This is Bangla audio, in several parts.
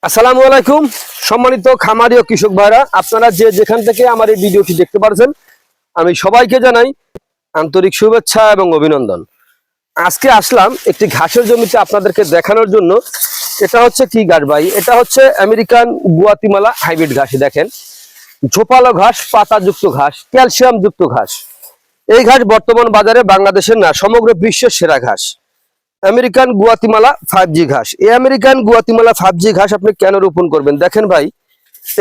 আসসালামু আলাইকুম সম্মানিত খামারি ও কৃষক ভাইরা, আপনারা যে যেখান থেকে আমার এই ভিডিওটি দেখতে পারছেন, আমি সবাইকে জানাই আন্তরিক শুভেচ্ছা এবং অভিনন্দন। আজকে আসলাম একটি ঘাসের জমিতে আপনাদেরকে দেখানোর জন্য। এটা হচ্ছে কি ঘাস ভাই? এটা হচ্ছে আমেরিকান গুয়াতিমালা হাইব্রিড ঘাস। দেখেন, ঝোপালো ঘাস, পাতাযুক্ত ঘাস, ক্যালসিয়াম যুক্ত ঘাস। এই ঘাস বর্তমান বাজারে বাংলাদেশের না, সমগ্র বিশ্বের সেরা ঘাস আমেরিকান গুয়াতিমালা 5G ঘাস। এই আমেরিকান গুয়াতিমালা 5G ঘাস আপনি কেন রোপণ করবেন? দেখেন ভাই,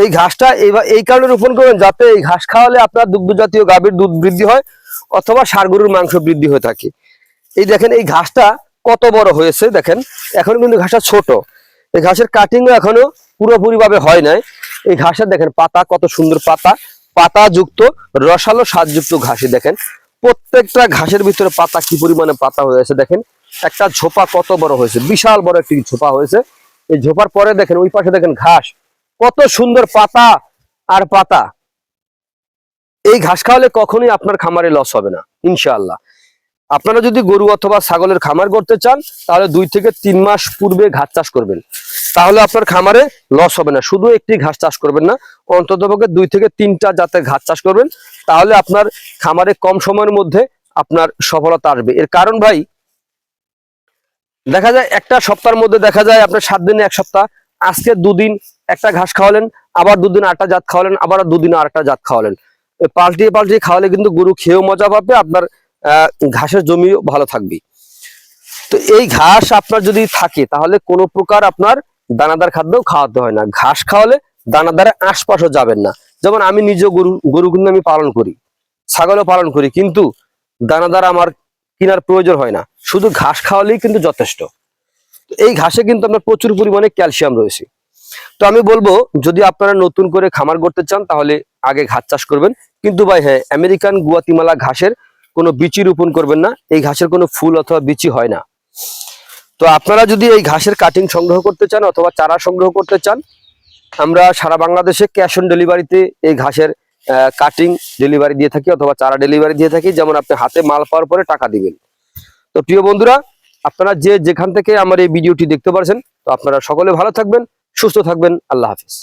এই ঘাসটা এই কারণে রোপণ করবেন যাতে এই ঘাস খাওয়ালে আপনার দুগ্ধ জাতীয় গাভীর দুধ বৃদ্ধি হয় অথবা ষাঁড় গরুর মাংস বৃদ্ধি হয়ে থাকে। এই দেখেন এই ঘাসটা কত বড় হয়েছে। দেখেন এখন কিন্তু ঘাসটা ছোট, এই ঘাসের কাটিংও এখনো পুরোপুরি ভাবে হয় নাই। এই ঘাসের দেখেন পাতা কত সুন্দর, পাতা যুক্ত রসালো স্বাদযুক্ত ঘাসে দেখেন প্রত্যেকটা ঘাসের ভিতরে পাতা কি পরিমাণে পাতা হয়েছে। দেখেন একটা ঝোপা কত বড় হয়েছে, বিশাল বড় একটি ঝোপা হয়েছে। এই ঝোপার পরে দেখেন ওই পাশে দেখেন ঘাস, কত সুন্দর পাতা আর পাতা। এই ঘাস খাওয়ালে কখনোই আপনার খামারে লস হবে না ইনশাআল্লাহ। আপনারা যদি গরু অথবা ছাগলের খামার করতে চান তাহলে 2 থেকে 3 মাস পূর্বে ঘাস চাষ করবেন, তাহলে আপনার খামারে লস হবে না। শুধু একটি ঘাস চাষ করবেন না, অন্ততপক্ষে 2 থেকে 3টা জাতের ঘাস চাষ করবেন, তাহলে আপনার খামারে কম সময়ের মধ্যে আপনার সফলতা আসবে। এর কারণ ভাই, দেখা যায় একটা সপ্তাহের মধ্যে দেখা যায় আপনার 7 দিনে 1 সপ্তাহ, আজকে 2 দিন একটা ঘাস খাওয়ালেন, আবার 2 দিন আরেকটা জাত খাওয়ালেন, আবার 2 দিন আরেকটা জাত খাওয়ালেন। পাল্টিয়ে পাল্টিয়ে খাওয়ালে কিন্তু গরু খেয়েও মজা পাবে, আপনার ঘাসের জমিও ভালো থাকবে। তো এই ঘাস আপনার যদি থাকে তাহলে কোনো প্রকার আপনার দানাদার খাদ্যও খাওয়াতে হয় না। ঘাস খাওয়ালে দানাদারের আশপাশও যাবেন না। যেমন আমি নিজে গরু কিন্তু আমি পালন করি, ছাগলও পালন করি, কিন্তু দানাদার আমার কেনার প্রয়োজন হয় না, শুধু ঘাস খাওয়ালেই কিন্তু যথেষ্ট। এই ঘাসে কিন্তু আপনার প্রচুর পরিমাণে ক্যালসিয়াম রয়েছে। তো আমি বলবো, যদি আপনারা নতুন করে খামার করতে চান তাহলে আগে ঘাস চাষ করবেন, কিন্তু ভাই হ্যাঁ, আমেরিকান গুয়াতিমালা ঘাসের কোনো বিচি রোপণ করবেন না। এই ঘাসের কোনো ফুল অথবা বিচি হয় না। তো আপনারা যদি এই ঘাসের কাটিং সংগ্রহ করতে চান অথবা চারা সংগ্রহ করতে চান, আমরা সারা বাংলাদেশে ক্যাশ অন ডেলিভারিতে এই ঘাসের কাটিং ডেলিভারি দিয়ে থাকি অথবা চারা ডেলিভারি দিয়ে থাকি। যেমন আপনি হাতে মাল পাওয়ার পরে টাকা দিবেন। তো প্রিয় বন্ধুরা, আপনারা যে যেখান থেকে আমার এই ভিডিওটি দেখতে পারছেন, তো আপনারা সকলে ভালো থাকবেন, সুস্থ থাকবেন। আল্লাহ হাফিজ।